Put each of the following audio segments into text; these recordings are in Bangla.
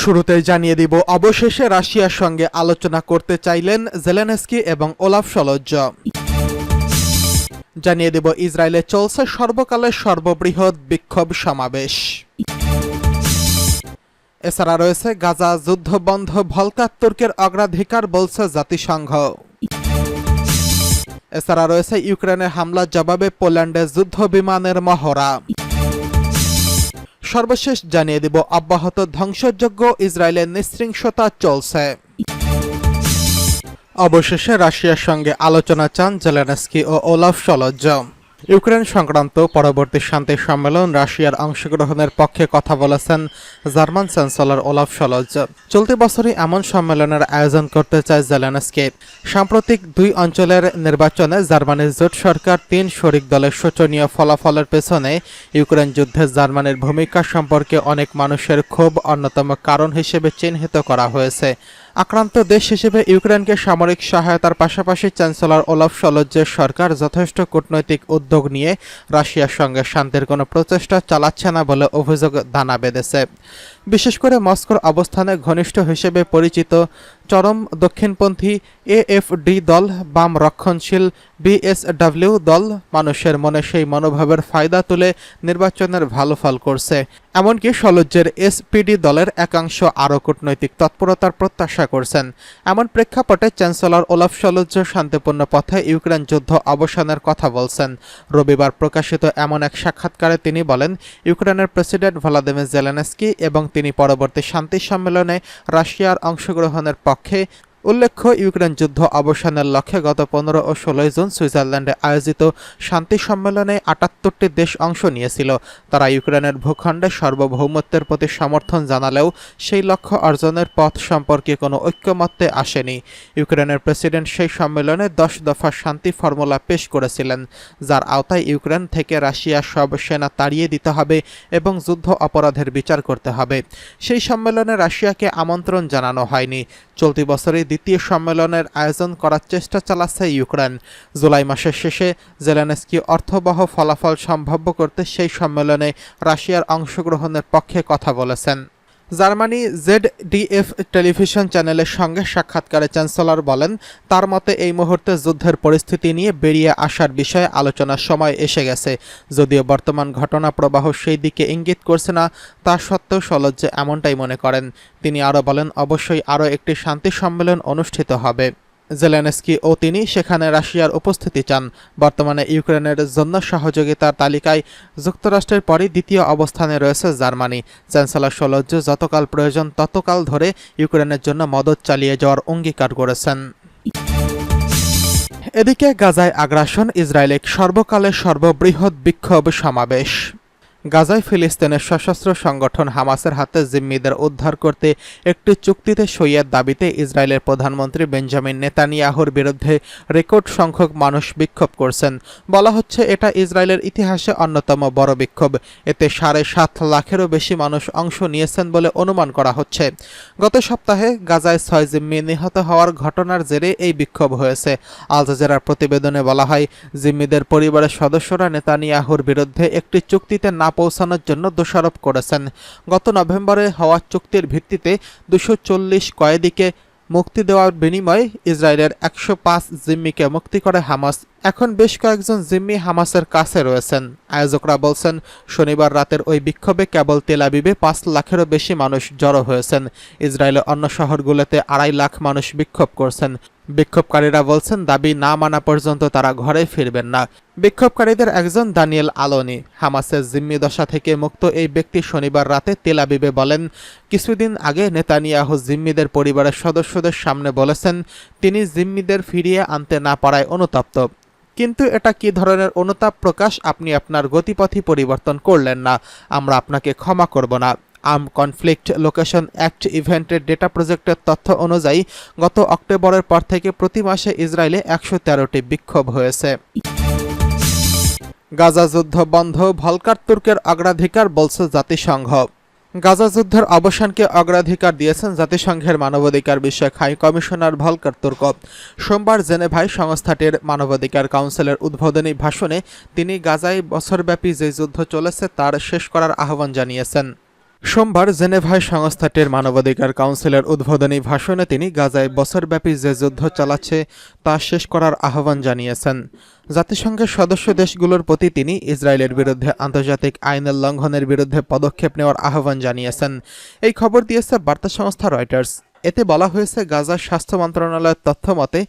শুরুতেই জানিয়ে দিব, অবশেষে রাশিয়ার সঙ্গে আলোচনা করতে চাইলেন জেলেনস্কি এবং ওলাফ শলজ। জানিয়ে দিব, ইসরায়েলে চলছে সর্বকালের সর্ববৃহৎ বিক্ষোভ সমাবেশ। এছাড়া রয়েছে গাজা যুদ্ধ বন্ধ, ভলকার তুর্কের অগ্রাধিকার বলছে জাতিসংঘ। এছাড়া রয়েছে ইউক্রেনের হামলার জবাবে পোল্যান্ডে যুদ্ধ বিমানের মহড়া। সর্বশেষ জানিয়ে দিব, অব্যাহত ধ্বংসযজ্ঞ, ইসরায়েলের নৃশংসতা চলছে। অবশেষে রাশিয়ার সঙ্গে আলোচনা চান জেলেনস্কি ও ওলাফ শলজ। ইউক্রেন সংক্রান্ত পরবর্তী শান্তি সম্মেলন রাশিয়ার অংশগ্রহণের পক্ষে কথা বলেছেন জার্মান চ্যান্সেলর ওলাফ শলজ। চলতি বছরই এমন সম্মেলনের আয়োজন করতে চায় জেলেনস্কি। সাম্প্রতিক দুই অঞ্চলের নির্বাচনে জার্মানির জোট সরকার 3 শরিক দলের শোচনীয় ফলাফলের পেছনে ইউক্রেন যুদ্ধে জার্মানির ভূমিকা সম্পর্কে অনেক মানুষের ক্ষোভ অন্যতম কারণ হিসেবে চিহ্নিত করা হয়েছে। আক্রান্ত দেশ হিসেবে ইউক্রেনকে সামরিক সহায়তার পাশাপাশি চ্যান্সেলর ওলাফ শলজের সরকার যথেষ্ট কূটনৈতিক উদ্যোগ নিয়ে রাশিয়ার সঙ্গে শান্তির কোনো প্রচেষ্টা চালাচ্ছে না বলে অভিযোগ দানা বেঁধেছে। বিশেষ করে মস্কোর অবস্থানে ঘনিষ্ঠ হিসেবে পরিচিত চরম দক্ষিণপন্থী এএফডি দল, বাম রক্ষণশীল বিএসডব্লিউ দল মানুষের মনে সেই মনোভাবের ফায়দা তুলে নির্বাচনের ভালো ফল করছে। এমনকি শলজের এসপিডি দলের একাংশ আরও কূটনৈতিক তৎপরতার প্রত্যাশা করছেন। এমন প্রেক্ষাপটে চ্যান্সেলর ওলাফ শলজ শান্তিপূর্ণ পথে ইউক্রেন যুদ্ধ অবসানের কথা বলছেন। রবিবার প্রকাশিত এমন এক সাক্ষাৎকারে তিনি বলেন, ইউক্রেনের প্রেসিডেন্ট ভলোদিমির জেলেনস্কি এবং তিনি পরবর্তী শান্তি সম্মেলনে রাশিয়ার অংশগ্রহণের পক্ষে। উল্লেখ্য, ইউক্রেন যুদ্ধ অবসানের লক্ষ্যে গত 15 ও 16 জুন সুইজারল্যান্ডে আয়োজিত শান্তি সম্মেলনে 78টি দেশ অংশ নিয়েছিল। তারা ইউক্রেনের ভূখণ্ডে সার্বভৌমত্বের প্রতি সমর্থন জানালেও সেই লক্ষ্য অর্জনের পথ সম্পর্কে কোনো ঐক্যমত্যে আসেনি। ইউক্রেনের প্রেসিডেন্ট সেই সম্মেলনে 10 দফা শান্তি ফর্মুলা পেশ করেছিলেন, যার আওতায় ইউক্রেন থেকে রাশিয়ার সব সেনা তাড়িয়ে দিতে হবে এবং যুদ্ধ অপরাধের বিচার করতে হবে। সেই সম্মেলনে রাশিয়াকে আমন্ত্রণ জানানো হয়নি। চলতি বছরের দ্বিতীয় সম্মেলনের আয়োজন করার চেষ্টা চালাচ্ছে ইউক্রেন। জুলাই মাসের শেষে জেলেনস্কি অর্থবহ ফলাফল সম্ভাব্য করতে সেই সম্মেলনে রাশিয়ার অংশগ্রহণের পক্ষে কথা বলেছেন। জার্মানি ZDF টেলিভিশন চ্যানেলের সঙ্গে সাক্ষাৎকারে চ্যান্সেলর বলেন, তার মতে এই মুহূর্তে যুদ্ধের পরিস্থিতি নিয়ে বেরিয়ে আসার বিষয়ে আলোচনার সময় এসে গেছে। যদিও বর্তমান ঘটনা প্রবাহ সেই দিকে ইঙ্গিত করছে না, তা সত্ত্বেও শলজ এমনটাই মনে করেন। তিনি আরও বলেন, অবশ্যই আরও একটি শান্তি সম্মেলন অনুষ্ঠিত হবে। জেলেনস্কি ও তিনি সেখানে রাশিয়ার উপস্থিতি চান। বর্তমানে ইউক্রেনের জন্য সহযোগিতার তালিকায় যুক্তরাষ্ট্রের পরই দ্বিতীয় অবস্থানে রয়েছে জার্মানি। চ্যান্সেলর শলজ যতকাল প্রয়োজন ততকাল ধরে ইউক্রেনের জন্য মদত চালিয়ে যাওয়ার অঙ্গীকার করেছেন। এদিকে গাজায় আগ্রাসন, ইসরায়েলে সর্বকালের সর্ববৃহৎ বিক্ষোভ সমাবেশ। গাজায় ফিলিস্তিনের সশস্ত্র সংগঠন হামাসের হাতে জিম্মিদের উদ্ধার করতে একটি চুক্তিতে সইয়ের দাবিতে ইসরায়েলের প্রধানমন্ত্রী বেঞ্জামিন নেতানিয়াহুর বিরুদ্ধে রেকর্ড সংখ্যক মানুষ বিক্ষোভ করছেন। বলা হচ্ছে এটা ইসরায়েলের ইতিহাসে অন্যতম বড় বিক্ষোভ। এতে 7.5 লাখেরও বেশি মানুষ অংশ নিয়েছেন বলে অনুমান করা হচ্ছে। গত সপ্তাহে গাজায় 6 জিম্মি নিহত হওয়ার ঘটনার জেরে এই বিক্ষোভ হয়েছে। আল জাজিরার প্রতিবেদনে বলা হয়, জিম্মিদের পরিবারের সদস্যরা নেতানিয়াহুর বিরুদ্ধে একটি চুক্তিতে না পৌঁছানোর জন্য দোষারোপ করেছেন। গত নভেম্বরে হওয়া চুক্তির ভিত্তিতে 240 কয়েদিকে মুক্তি দেওয়ার বিনিময়ে ইসরায়েলের 105 জিম্মিকে মুক্তি করে হামাস। এখন বেশ কয়েকজন জিম্মি হামাসের কাছে রয়েছেন। আয়োজকরা বলছেন, শনিবার রাতের ওই বিক্ষোভে কেবল তেল আবিবে 5 লাখেরও বেশি মানুষ জড়ো হয়েছেন। ইসরায়েলের অন্য শহরগুলোতে 2.5 লাখ মানুষ বিক্ষোভ করছেন। বিক্ষোভকারীরা বলছেন, দাবি না মানা পর্যন্ত তারা ঘরে ফিরবেন না। বিক্ষোভকারীদের একজন দানিয়েল আলোনি, হামাসের জিম্মি দশা থেকে মুক্ত এই ব্যক্তি শনিবার রাতে তেল আবিবে বলেন, কিছুদিন আগে নেতানিয়াহু জিম্মিদের পরিবারের সদস্যদের সামনে বলেছেন তিনি জিম্মিদের ফিরিয়ে আনতে না পারায় অনুতপ্ত। কিন্তু এটা কি ধরনের অনুতাপ প্রকাশ? আপনি আপনার গতিপথই পরিবর্তন করলেন না, আমরা আপনাকে ক্ষমা করব না। আর্ম কনফ্লিক্ট লোকেশন অ্যাক্ট ইভেন্টের ডেটা প্রজেক্টের তথ্য অনুযায়ী গত অক্টোবরের পর থেকে প্রতি মাসে ইসরায়েলে 113টি বিক্ষোভ হয়েছে। গাজা যুদ্ধ বন্ধ, ভলকার তুর্কের অগ্রাধিকার বলছে জাতিসংঘ। গাজা যুদ্ধের অবসানকে অগ্রাধিকার দিয়েছেন জাতিসংঘের মানবাধিকার বিষয়ক হাই কমিশনার ভলকার তুর্ক। সোমবার জেনেভায় সংস্থাটির মানবাধিকার কাউন্সিলের উদ্বোধনী ভাষণে তিনি গাজায় বছরব্যাপী যে যুদ্ধ চলেছে তার শেষ করার আহ্বান জানিয়েছেন। সোমবার জেনেভায় সংস্থাটির মানবাধিকার কাউন্সিলের উদ্বোধনী ভাষণে তিনি গাজায় বছরব্যাপী যে যুদ্ধ চালাচ্ছে তা শেষ করার আহ্বান জানিয়েছেন। জাতিসংঘের সদস্য দেশগুলোর প্রতি তিনি ইসরায়েলের বিরুদ্ধে আন্তর্জাতিক আইনের লঙ্ঘনের বিরুদ্ধে পদক্ষেপ নেওয়ার আহ্বান জানিয়েছেন। এই খবর দিয়েছে বার্তা সংস্থা রয়টার্স। এতে বলা হয়েছে, গাজার স্বাস্থ্য মন্ত্রণালয়ের তথ্য মতে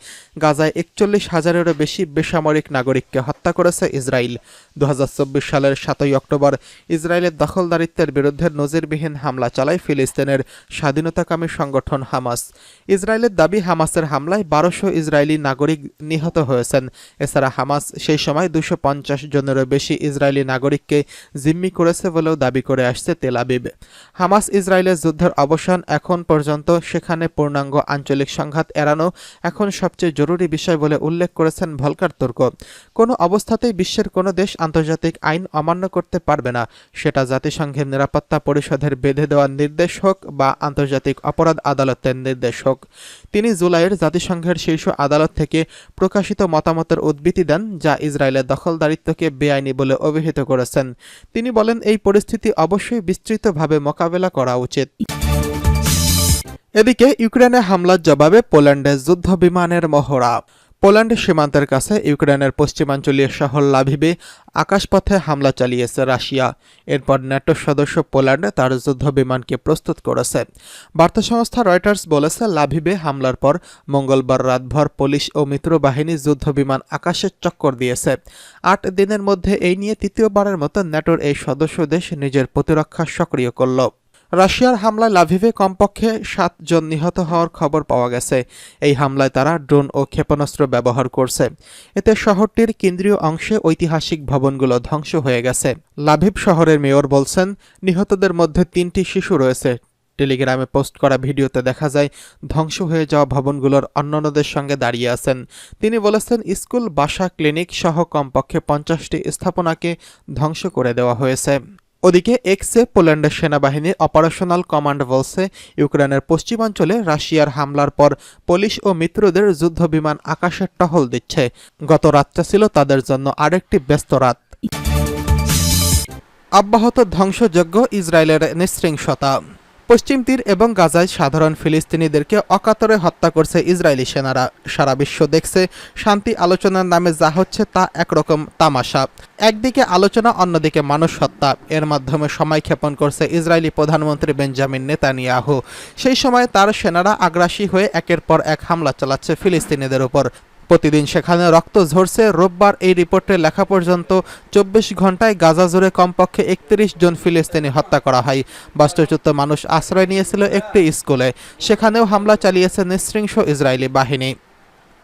গাজায় ৪১,০০০-এরও বেশি বেসামরিক নাগরিককে হত্যা করেছে ইসরায়েল। ২০২৪ সালের ৭ই অক্টোবর ইসরায়েলের দখলদারিত্বের বিরুদ্ধে নজিরবিহীন হামলা চালায় ফিলিস্তিনের স্বাধীনতাকামী সংগঠন হামাস। ইসরায়েলের দাবি, হামাসের হামলায় ১২০০ ইসরায়েলি নাগরিক নিহত হয়েছেন। এছাড়া হামাস সেই সময় ২৫০ জনেরও বেশি ইসরায়েলি নাগরিককে জিম্মি করেছে বলেও দাবি করে আসছে তেল আবিব। হামাস ইসরায়েলের যুদ্ধের অবসান এখন পর্যন্ত সেখানে পূর্ণাঙ্গ আঞ্চলিক সংঘাত এড়ানো এখন সবচেয়ে জরুরি বিষয় বলে উল্লেখ করেছেন ভলকার তুর্ক। কোনো অবস্থাতেই বিশ্বের কোনো দেশ আন্তর্জাতিক আইন অমান্য করতে পারবে না, সেটা জাতিসংঘের নিরাপত্তা পরিষদের বেঁধে দেওয়ার নির্দেশ হোক বা আন্তর্জাতিক অপরাধ আদালতের নির্দেশ হোক। তিনি জুলাইয়ের জাতিসংঘের শীর্ষ আদালত থেকে প্রকাশিত মতামতের উদ্ধৃতি দেন, যা ইসরায়েলের দখলদারিত্বকে বেআইনি বলে অভিহিত করেছেন। তিনি বলেন, এই পরিস্থিতি অবশ্যই বিস্তৃতভাবে মোকাবেলা করা উচিত। এদিকে ইউক্রেনে হামলার জবাবে পোল্যান্ডে যুদ্ধ বিমানের মহড়া। পোল্যান্ড সীমান্তের কাছে ইউক্রেনের পশ্চিমাঞ্চলীয় শহর লাভিবে আকাশপথে হামলা চালিয়েছে রাশিয়া। এরপর ন্যাটো সদস্য পোল্যান্ড তার যুদ্ধ বিমানকে প্রস্তুত করেছে। বার্তা সংস্থা রয়টার্স বলেছে, লাভিবে হামলার পর মঙ্গলবার রাতভর পুলিশ ও মিত্র বাহিনী যুদ্ধ বিমান আকাশে চক্কর দিয়েছে। ৮ দিনের মধ্যে এই নিয়ে তৃতীয়বারের মতো ন্যাটোর এই সদস্য দেশ নিজের প্রতিরক্ষা সক্রিয় করল। রাশিয়ার হামলায় লাভিভে কমপক্ষে ৭ জন নিহত হওয়ার খবর পাওয়া গেছে। এই হামলায় তারা ড্রোন ও ক্ষেপণাস্ত্র ব্যবহার করছে। এতে শহরটির কেন্দ্রীয় অংশে ঐতিহাসিক ভবনগুলো ধ্বংস হয়ে গেছে। লাভিভ শহরের মেয়র বলছেন, নিহতদের মধ্যে ৩টি শিশু রয়েছে। টেলিগ্রামে পোস্ট করা ভিডিওতে দেখা যায় ধ্বংস হয়ে যাওয়া ভবনগুলোর অন্যান্যদের সঙ্গে দাঁড়িয়ে আছেন। তিনি বলেছেন, স্কুল, বাসা, ক্লিনিক সহ কমপক্ষে ৫০টি স্থাপনাকে ধ্বংস করে দেওয়া হয়েছে। ওদিকে এক্সে পোল্যান্ডের সেনাবাহিনীর অপারেশনাল কমান্ড বলছে, ইউক্রেনের পশ্চিমাঞ্চলে রাশিয়ার হামলার পর পুলিশ ও মিত্রদের যুদ্ধ বিমান আকাশের টহল দিচ্ছে। গত রাতটা ছিল তাদের জন্য আরেকটি ব্যস্ত রাত। অব্যাহত ধ্বংসযজ্ঞ, ইসরায়েলের নৃশংসতা। পশ্চিম তীর এবং গাজায় সাধারণ ফিলিস্তিনিদেরকে অকাতরে হত্যা করছে ইসরায়েলি সেনারা। সারা বিশ্ব দেখছে শান্তি আলোচনার নামে যা হচ্ছে তা একরকম তামাশা। একদিকে আলোচনা, অন্যদিকে মানুষ হত্যা। এর মাধ্যমে সময় ক্ষেপণ করছে ইসরায়েলি প্রধানমন্ত্রী বেঞ্জামিন নেতানিয়াহু। সেই সময় তার সেনারা আগ্রাসী হয়ে একের পর এক হামলা চালাচ্ছে ফিলিস্তিনিদের উপর। প্রতিদিন সেখানে রক্ত ঝরছে। রোববার এই রিপোর্টে লেখা পর্যন্ত ২৪ ঘন্টায় গাজা জুড়ে কমপক্ষে ৩১ জন ফিলিস্তিনি হত্যা করা হয়। বাস্তুচ্যুত মানুষ আশ্রয় নিয়েছিল একটি স্কুলে। সেখানেও হামলা চালিয়েছে নৃশংস ইসরায়েলি বাহিনী।